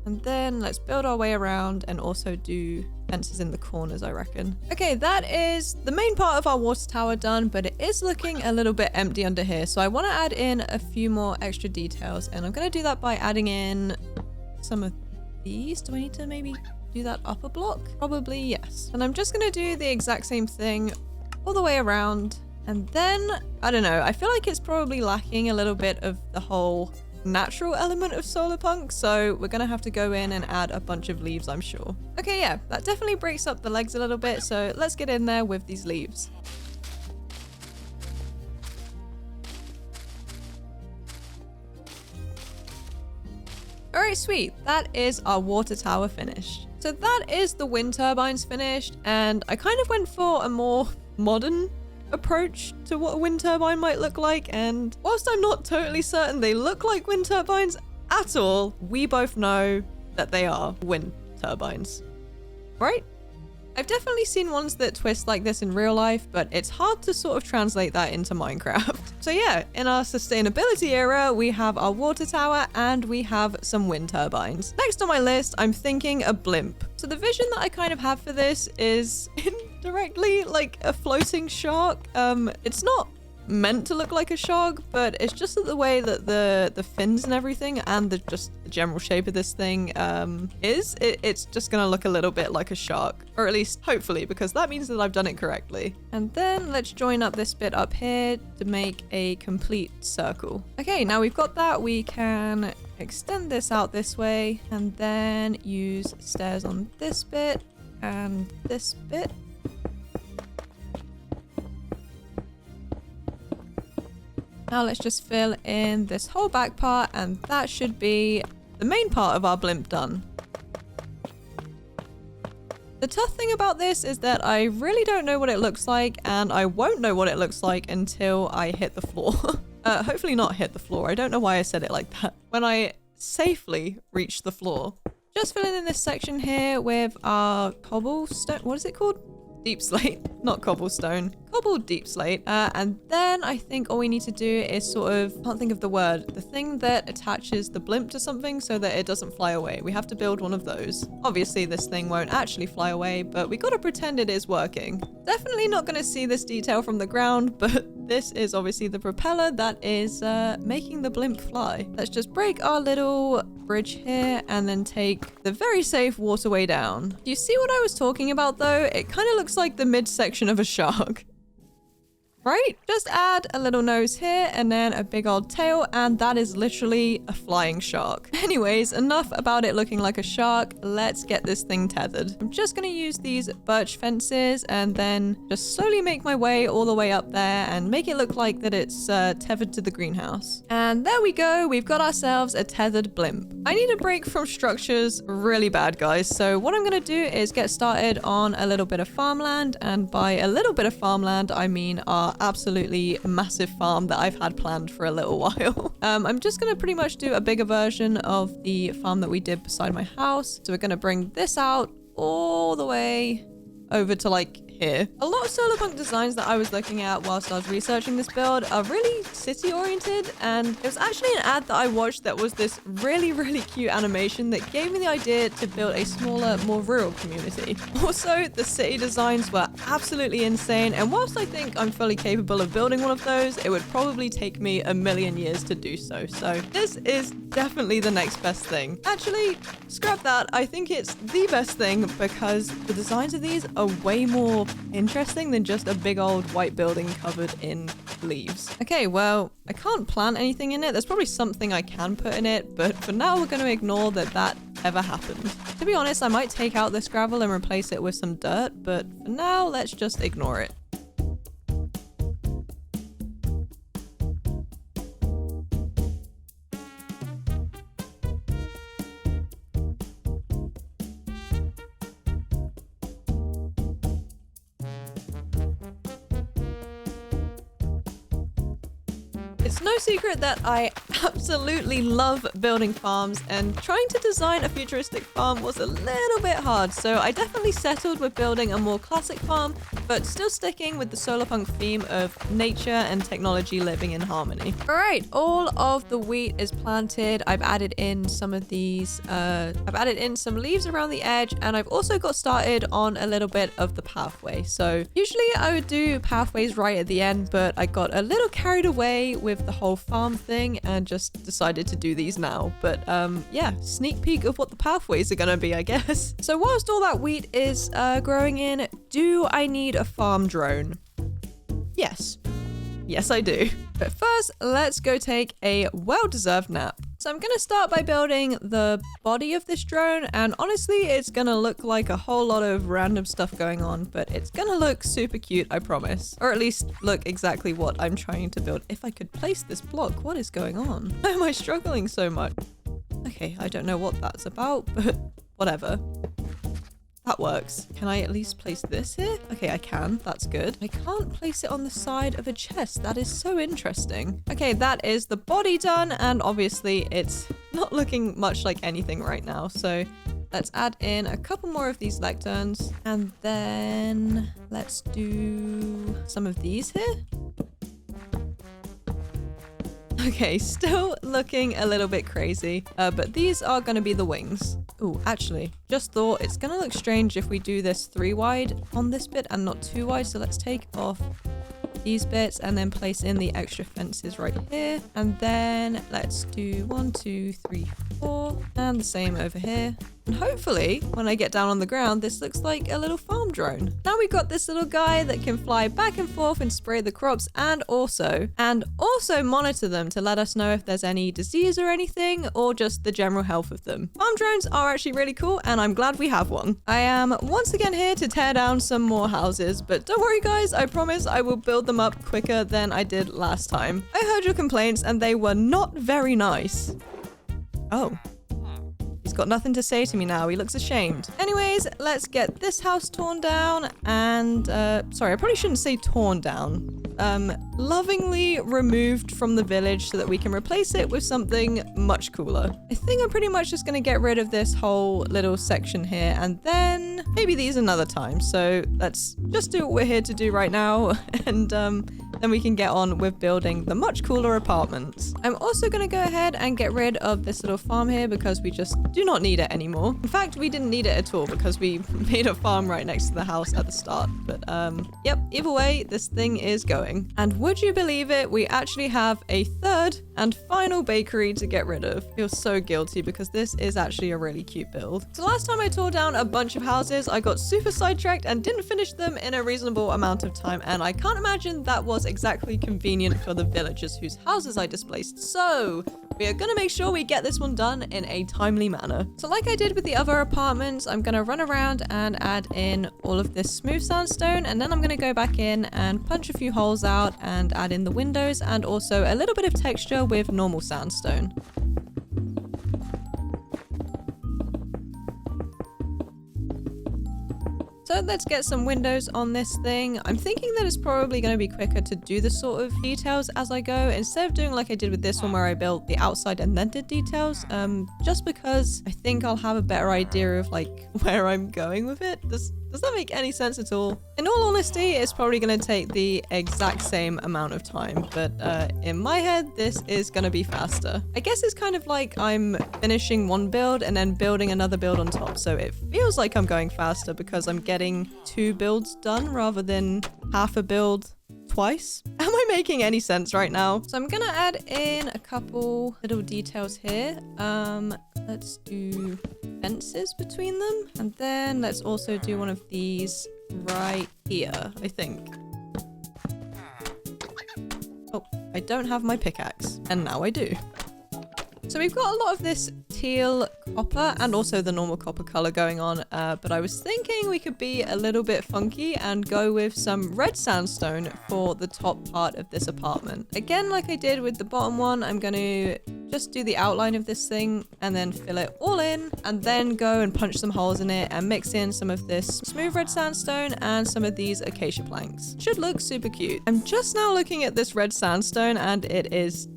And then let's build our way around and also do fences in the corners, I reckon. Okay, that is the main part of our water tower done, but it is looking a little bit empty under here. So I want to add in a few more extra details, and I'm going to do that by adding in some of these. Do I need to maybe do that upper block? Probably yes. And I'm just going to do the exact same thing all the way around. And then, I don't know, I feel like it's probably lacking a little bit of the whole natural element of Solarpunk, so we're gonna have to go in and add a bunch of leaves, I'm sure. Okay, yeah, that definitely breaks up the legs a little bit, so let's get in there with these leaves. Alright, sweet. That is our water tower finished. So that is the wind turbines finished, and I kind of went for a more modern approach to what a wind turbine might look like, and whilst I'm not totally certain they look like wind turbines at all, we both know that they are wind turbines, right? I've definitely seen ones that twist like this in real life, but it's hard to sort of translate that into Minecraft. So yeah, in our sustainability era, we have our water tower and we have some wind turbines. Next on my list, I'm thinking a blimp. So the vision that I kind of have for this is indirectly like a floating shark. It's not meant to look like a shark, but it's just the way that the fins and everything and just the general shape of this thing it's just gonna look a little bit like a shark, or at least hopefully, because that means that I've done it correctly. And then let's join up this bit up here to make a complete circle. Okay, now we've got that, we can extend this out this way and then use stairs on this bit and this bit. Now let's just fill in this whole back part, and that should be the main part of our blimp done. The tough thing about this is that I really don't know what it looks like, and I won't know what it looks like until I hit the floor. Hopefully not hit the floor. I don't know why I said it like that. When I safely reach the floor. Just filling in this section here with our cobblestone. What is it called? Deep slate, not cobblestone, cobbled deep slate. And then I think all we need to do is sort of, can't think of the word, the thing that attaches the blimp to something so that it doesn't fly away. We have to build one of those. Obviously this thing won't actually fly away, but we gotta pretend it is working. Definitely not gonna see this detail from the ground, but this is obviously the propeller that is making the blimp fly. Let's just break our little bridge here and then take the very safe waterway down. Do you see what I was talking about though? It kind of looks like the midsection of a shark. Right? Just add a little nose here and then a big old tail, and that is literally a flying shark. Anyways, enough about it looking like a shark. Let's get this thing tethered. I'm just gonna use these birch fences and then just slowly make my way all the way up there and make it look like that it's tethered to the greenhouse. And there we go. We've got ourselves a tethered blimp. I need a break from structures really bad, guys. So what I'm gonna do is get started on a little bit of farmland, and by a little bit of farmland, I mean our absolutely massive farm that I've had planned for a little while. I'm just gonna pretty much do a bigger version of the farm that we did beside my house. So we're gonna bring this out all the way over to like here. A lot of Solarpunk designs that I was looking at whilst I was researching this build are really city oriented, and it was actually an ad that I watched that was this really cute animation that gave me the idea to build a smaller, more rural community. Also, the city designs were absolutely insane, and whilst I think I'm fully capable of building one of those, it would probably take me a million years to do so. So this is definitely the next best thing. Actually, scrap that. I think it's the best thing because the designs of these are way more interesting than just a big old white building covered in leaves. Okay, well, I can't plant anything in it. There's probably something I can put in it, but for now we're going to ignore that ever happened. To be honest, I might take out this gravel and replace it with some dirt, but for now, let's just ignore it. It's no secret that I absolutely love building farms, and trying to design a futuristic farm was a little bit hard, so I definitely settled with building a more classic farm, but still sticking with the Solarpunk theme of nature and technology living in harmony. Alright, all of the wheat is planted. I've added in some of these, I've added in some leaves around the edge, and I've also got started on a little bit of the pathway. So usually I would do pathways right at the end, but I got a little carried away with the whole farm thing and just decided to do these now. But yeah, sneak peek of what the pathways are gonna be, I guess. So whilst all that wheat is growing in, do I need a farm drone? Yes. Yes, I do. But first, let's go take a well-deserved nap. So I'm gonna start by building the body of this drone, and honestly, it's gonna look like a whole lot of random stuff going on, but it's gonna look super cute, I promise. Or at least look exactly what I'm trying to build. If I could place this block, what is going on? Why am I struggling so much? Okay, I don't know what that's about, but whatever. That works. Can I at least place this here? Okay, I can. That's good. I can't place it on the side of a chest. That is so interesting. Okay, that is the body done. And obviously it's not looking much like anything right now. So let's add in a couple more of these lecterns. And then let's do some of these here. Okay, still looking a little bit crazy, but these are going to be the wings. Oh, actually, just thought it's going to look strange if we do this 3 wide on this bit and not 2 wide. So let's take off these bits and then place in the extra fences right here. And then let's do 1, 2, 3, 4, and the same over here. And hopefully, when I get down on the ground, this looks like a little farm drone. Now we've got this little guy that can fly back and forth and spray the crops and also monitor them to let us know if there's any disease or anything, or just the general health of them. Farm drones are actually really cool, and I'm glad we have one. I am once again here to tear down some more houses, but don't worry guys, I promise I will build them up quicker than I did last time. I heard your complaints and they were not very nice. Oh. He's got nothing to say to me now. He looks ashamed. Anyways, let's get this house torn down and, sorry, I probably shouldn't say torn down. Lovingly removed from the village so that we can replace it with something much cooler. I think I'm pretty much just going to get rid of this whole little section here and then maybe these another time. So let's just do what we're here to do right now and, then we can get on with building the much cooler apartments. I'm also going to go ahead and get rid of this little farm here because we just do not need it anymore. In fact, we didn't need it at all because we made a farm right next to the house at the start. But yep, either way, this thing is going. And would you believe it? We actually have a third and final bakery to get rid of. I feel so guilty because this is actually a really cute build. So last time I tore down a bunch of houses, I got super sidetracked and didn't finish them in a reasonable amount of time. And I can't imagine that was exactly convenient for the villagers whose houses I displaced. So we are going to make sure we get this one done in a timely manner. So like I did with the other apartments, I'm going to run around and add in all of this smooth sandstone, and then I'm going to go back in and punch a few holes out and add in the windows and also a little bit of texture with normal sandstone. So let's get some windows on this thing. I'm thinking that it's probably going to be quicker to do the sort of details as I go instead of doing like I did with this one where I built the outside and then did details, just because I think I'll have a better idea of like where I'm going with it. Does that make any sense at all? In all honesty, it's probably going to take the exact same amount of time, but in my head, this is going to be faster. I guess it's kind of like I'm finishing one build and then building another build on top, so it feels like I'm going faster because I'm getting 2 builds done rather than half a build twice. Am I making any sense right now? So I'm gonna add in a couple little details here. Let's do fences between them, and then let's also do one of these right here, I think. Oh, I don't have my pickaxe, and now I do. So we've got a lot of this teal copper and also the normal copper color going on, but I was thinking we could be a little bit funky and go with some red sandstone for the top part of this apartment. Again, like I did with the bottom one, I'm going to just do the outline of this thing and then fill it all in and then go and punch some holes in it and mix in some of this smooth red sandstone and some of these acacia planks. Should look super cute. I'm just now looking at this red sandstone and it is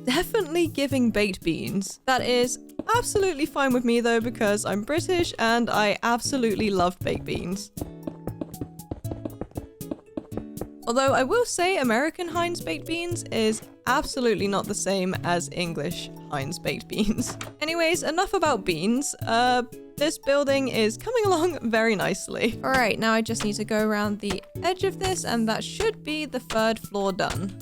definitely giving baked beans. That is absolutely fine with me though because I'm British and I absolutely love baked beans. Although I will say American Heinz baked beans is absolutely not the same as English Heinz baked beans. Anyways, enough about beans. This building is coming along very nicely. All right, now I just need to go around the edge of this and that should be the 3rd floor done.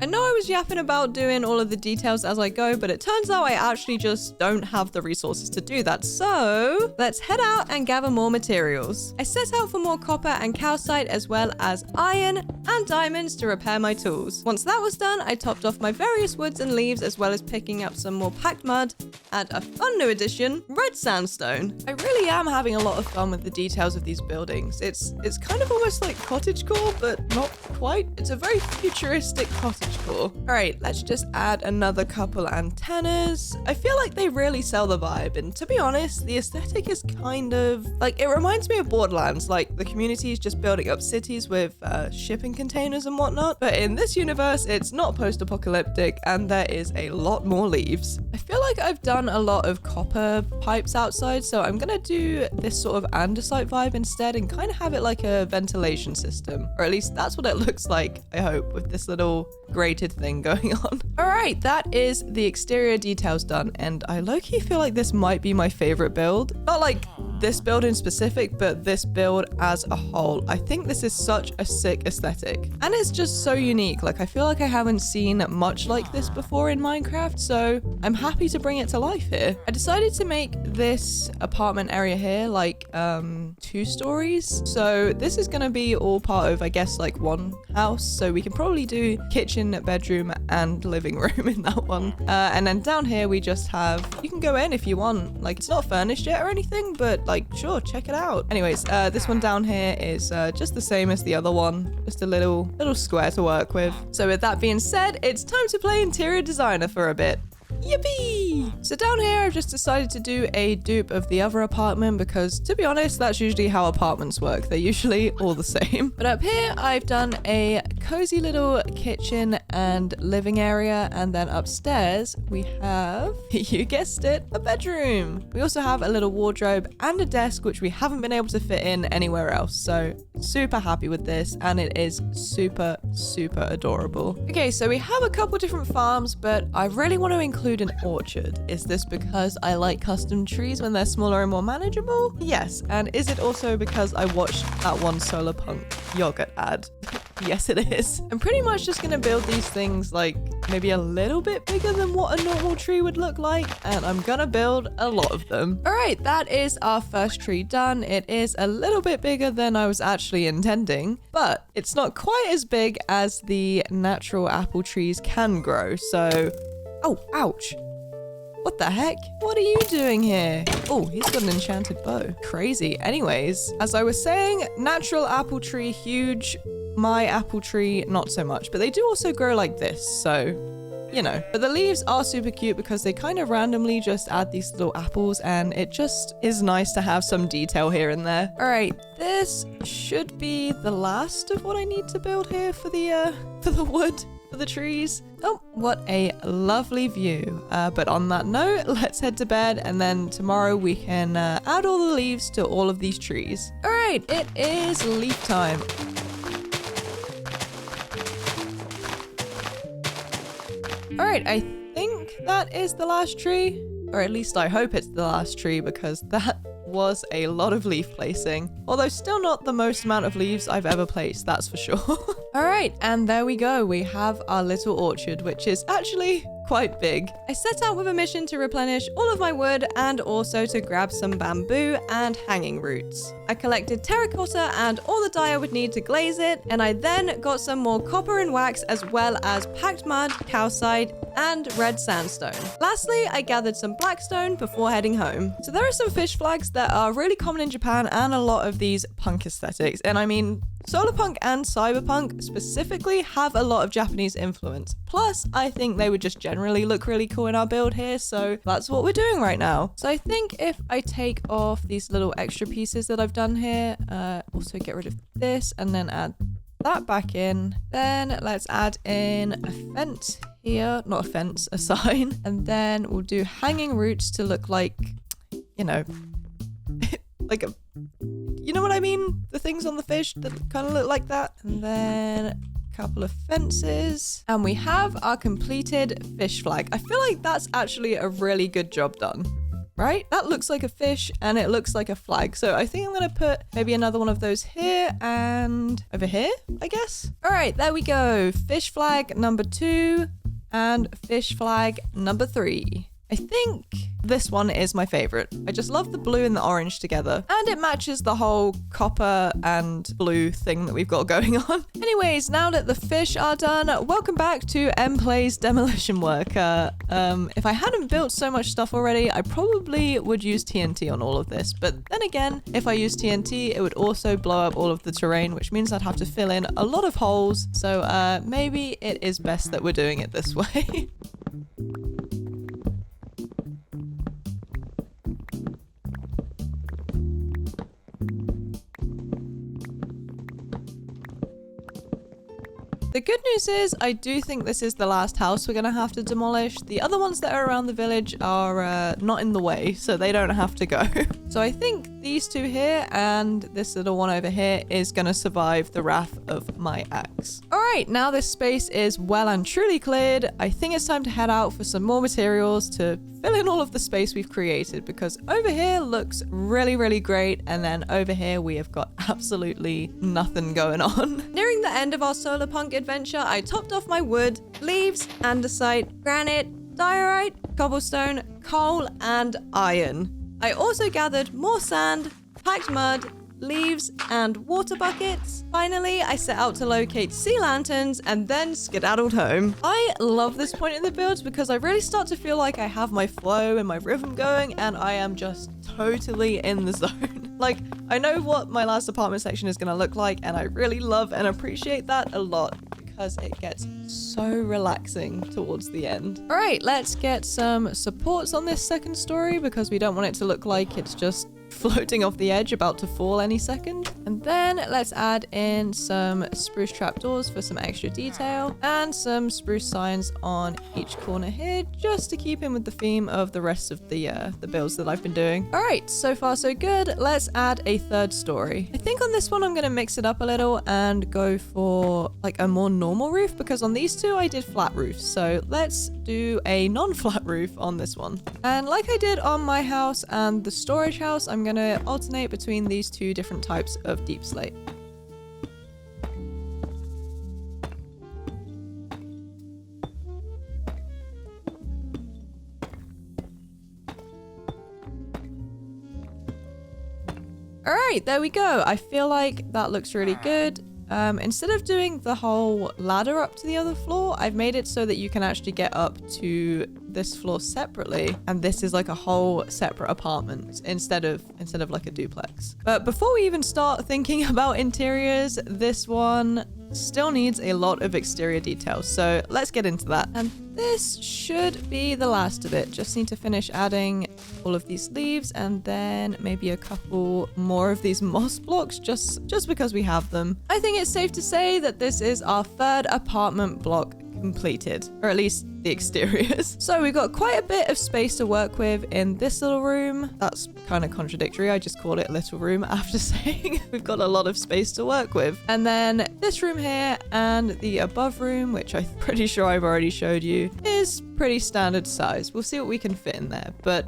I know I was yapping about doing all of the details as I go, but it turns out I actually just don't have the resources to do that. So let's head out and gather more materials. I set out for more copper and calcite as well as iron and diamonds to repair my tools. Once that was done, I topped off my various woods and leaves as well as picking up some more packed mud and a fun new addition, red sandstone. I really am having a lot of fun with the details of these buildings. It's kind of almost like cottagecore, but not quite. It's a very futuristic cottagecore. cool. All right, let's just add another couple antennas. I feel like they really sell the vibe, and to be honest, the aesthetic is kind of like, it reminds me of Borderlands, like the community is just building up cities with shipping containers and whatnot. But in this universe, it's not post-apocalyptic, and there is a lot more leaves. I feel like I've done a lot of copper pipes outside, so I'm gonna do this sort of andesite vibe instead and kind of have it like a ventilation system, or at least that's what it looks like, I hope, with this little grated thing going on. All right, that is the exterior details done, and I low-key feel like this might be my favorite build. Not like this build in specific, but this build as a whole. I think this is such a sick aesthetic, and it's just so unique. Like, I feel like I haven't seen much like this before in Minecraft, so I'm happy to bring it to life here. I decided to make this apartment area here like 2 stories, so this is gonna be all part of, I guess, like one house, so we can probably do kitchen, bedroom, and living room in that one. And then down here we just have, you can go in if you want, like it's not furnished yet or anything, but like sure, check it out. Anyways, this one down here is just the same as the other one, just a little square to work with. So with that being said, it's time to play interior designer for a bit. Yippee! So down here I've just decided to do a dupe of the other apartment because, to be honest, that's usually how apartments work. They're usually all the same. But up here I've done a cozy little kitchen and living area, and then upstairs we have, you guessed it, a bedroom. We also have a little wardrobe and a desk which we haven't been able to fit in anywhere else, so super happy with this, and it is super adorable. Okay, so we have a couple different farms, but I really want to include an orchard. Is this because I like custom trees when they're smaller and more manageable? Yes. And is it also because I watched that one Solarpunk yogurt ad? Yes, it is. I'm pretty much just gonna build these things like maybe a little bit bigger than what a normal tree would look like, and I'm gonna build a lot of them. All right, that is our first tree done. It is a little bit bigger than I was actually intending, but it's not quite as big as the natural apple trees can grow, so... Oh, ouch. What the heck? What are you doing here? Oh, he's got an enchanted bow. Crazy. Anyways, as I was saying, natural apple tree, huge. My apple tree, not so much. But they do also grow like this, so, you know. But the leaves are super cute because they kind of randomly just add these little apples, and it just is nice to have some detail here and there. All right, this should be the last of what I need to build here for the wood. For the trees. Oh, what a lovely view. But on that note, let's head to bed, and then tomorrow we can add all the leaves to all of these trees. All right, it is leaf time. All right, I think that is the last tree, or at least I hope it's the last tree, because that was a lot of leaf placing, although still not the most amount of leaves I've ever placed, that's for sure. All right, and there we go. We have our little orchard, which is actually quite big. I set out with a mission to replenish all of my wood and also to grab some bamboo and hanging roots. I collected terracotta and all the dye I would need to glaze it, and I then got some more copper and wax, as well as packed mud, calcite, and red sandstone. Lastly, I gathered some blackstone before heading home. So there are some fish flags that are really common in Japan and a lot of these punk aesthetics, and I mean, Solarpunk and Cyberpunk specifically have a lot of Japanese influence. Plus, I think they would just generally look really cool in our build here, so that's what we're doing right now. So I think if I take off these little extra pieces that I've done here, also get rid of this and then add that back in, then let's add in a fence here, not a fence, a sign, and then we'll do hanging roots to look like, you know, like a... You know what I mean? The things on the fish that kind of look like that. And then a couple of fences. And we have our completed fish flag. I feel like that's actually a really good job done, right? That looks like a fish and it looks like a flag. So I think I'm going to put maybe another one of those here and over here, I guess. All right, there we go. Fish flag number 2 and fish flag number 3. I think this one is my favorite. I just love the blue and the orange together. And it matches the whole copper and blue thing that we've got going on. Anyways, now that the fish are done, welcome back to EMplay's Demolition Worker. If I hadn't built so much stuff already, I probably would use TNT on all of this. But then again, if I use TNT, it would also blow up all of the terrain, which means I'd have to fill in a lot of holes. So maybe it is best that we're doing it this way. The good news is I do think this is the last house we're going to have to demolish. The other ones that are around the village are not in the way, so they don't have to go. So I think these two here and this little one over here is going to survive the wrath of my axe. All right, now this space is well and truly cleared. I think it's time to head out for some more materials to fill in all of the space we've created, because over here looks really, really great. And then over here we have got absolutely nothing going on. Nearing the end of our Solarpunk adventure, I topped off my wood, leaves, andesite, granite, diorite, cobblestone, coal, and iron. I also gathered more sand, packed mud, leaves, and water buckets. Finally, I set out to locate sea lanterns and then skedaddled home. I love this point in the builds because I really start to feel like I have my flow and my rhythm going, and I am just totally in the zone. Like, I know what my last apartment section is going to look like, and I really love and appreciate that a lot, because it gets so relaxing towards the end. All right, let's get some supports on this second story because we don't want it to look like it's just floating off the edge about to fall any second. And then let's add in some spruce trapdoors for some extra detail and some spruce signs on each corner here, just to keep in with the theme of the rest of the builds that I've been doing. All right, so far so good. Let's add a third story. I think on this one I'm gonna mix it up a little and go for like a more normal roof, because on these two I did flat roofs. So let's do a non-flat roof on this one. And like I did on my house and the storage house, I'm gonna alternate between these two different types of deep slate. All right, there we go. I feel like that looks really good. Instead of doing the whole ladder up to the other floor, I've made it so that you can actually get up to this floor separately, and this is like a whole separate apartment instead of like a duplex. But before we even start thinking about interiors, this one still needs a lot of exterior details, so let's get into that. And this should be the last of it. Just need to finish adding all of these leaves and then maybe a couple more of these moss blocks just because we have them. I think it's safe to say that this is our third apartment block completed, or at least the exteriors. So we've got quite a bit of space to work with in this little room. That's kind of contradictory. I just called it little room after saying we've got a lot of space to work with. And then this room here and the above room, which I'm pretty sure I've already showed you, is pretty standard size. We'll see what we can fit in there, but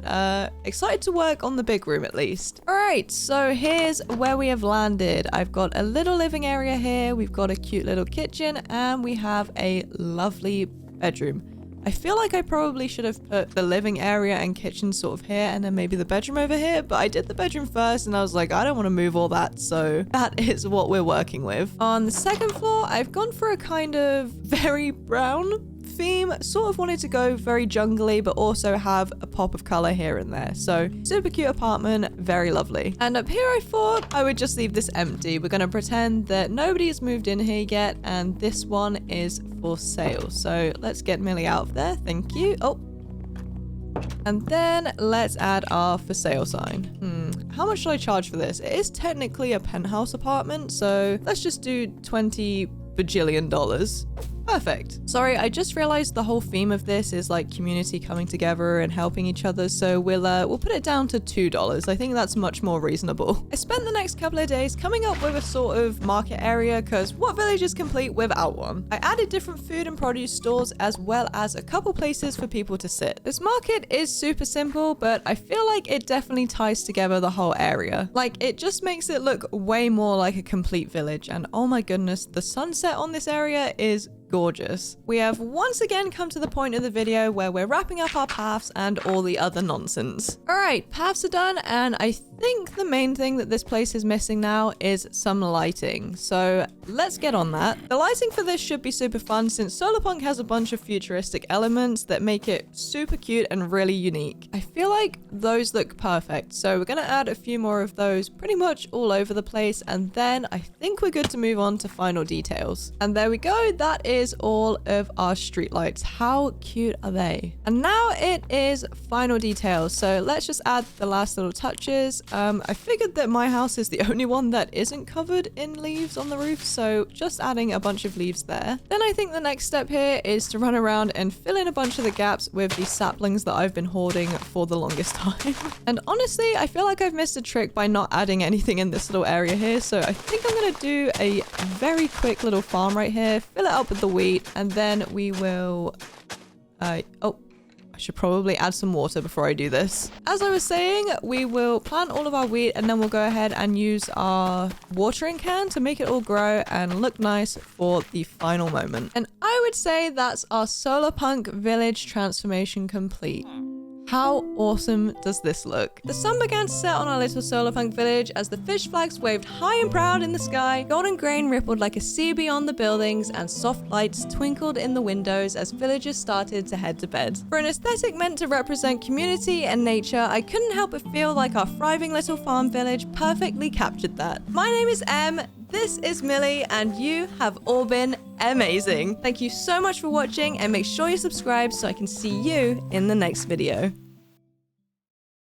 excited to work on the big room at least. All right, so here's where we have landed. I've got a little living area here. We've got a cute little kitchen, and we have a lovely bedroom. I feel like I probably should have put the living area and kitchen sort of here and then maybe the bedroom over here, but I did the bedroom first and I was like, I don't want to move all that, so that is what we're working with. On the second floor, I've gone for a kind of very brown theme. Sort of wanted to go very jungly, but also have a pop of color here and there. So super cute apartment, very lovely. And up here I thought I would just leave this empty. We're gonna pretend that nobody's moved in here yet, and this one is for sale. So let's get Millie out of there, thank you. Oh, and then let's add our for sale sign. How much should I charge for this? It is technically a penthouse apartment, so let's just do $20 bajillion. Perfect. Sorry, I just realized the whole theme of this is like community coming together and helping each other, so we'll put it down to $2. I think that's much more reasonable. I spent the next couple of days coming up with a sort of market area, because what village is complete without one? I added different food and produce stores as well as a couple places for people to sit. This market is super simple, but I feel like it definitely ties together the whole area. Like, it just makes it look way more like a complete village, and oh my goodness, the sunset on this area is gorgeous. We have once again come to the point of the video where we're wrapping up our paths and all the other nonsense. All right, paths are done, and I think the main thing that this place is missing now is some lighting. So let's get on that. The lighting for this should be super fun since Solarpunk has a bunch of futuristic elements that make it super cute and really unique. I feel like those look perfect, so we're gonna add a few more of those pretty much all over the place, and then I think we're good to move on to final details. And there we go, that is all of our streetlights. How cute are they? And now it is final details, so let's just add the last little touches. I figured that my house is the only one that isn't covered in leaves on the roof, so just adding a bunch of leaves there. Then I think the next step here is to run around and fill in a bunch of the gaps with the saplings that I've been hoarding for the longest time. And honestly, I feel like I've missed a trick by not adding anything in this little area here, so I think I'm gonna do a very quick little farm right here, fill it up with the wheat, and then we will... should probably add some water before I do this. As I was saying, we will plant all of our wheat and then we'll go ahead and use our watering can to make it all grow and look nice for the final moment. And I would say that's our Solarpunk village transformation complete. How awesome does this look? The sun began to set on our little Solarpunk village as the fish flags waved high and proud in the sky, golden grain rippled like a sea beyond the buildings, and soft lights twinkled in the windows as villagers started to head to bed. For an aesthetic meant to represent community and nature, I couldn't help but feel like our thriving little farm village perfectly captured that. My name is Em, this is Millie, and you have all been amazing. Thank you so much for watching, and make sure you subscribe so I can see you in the next video.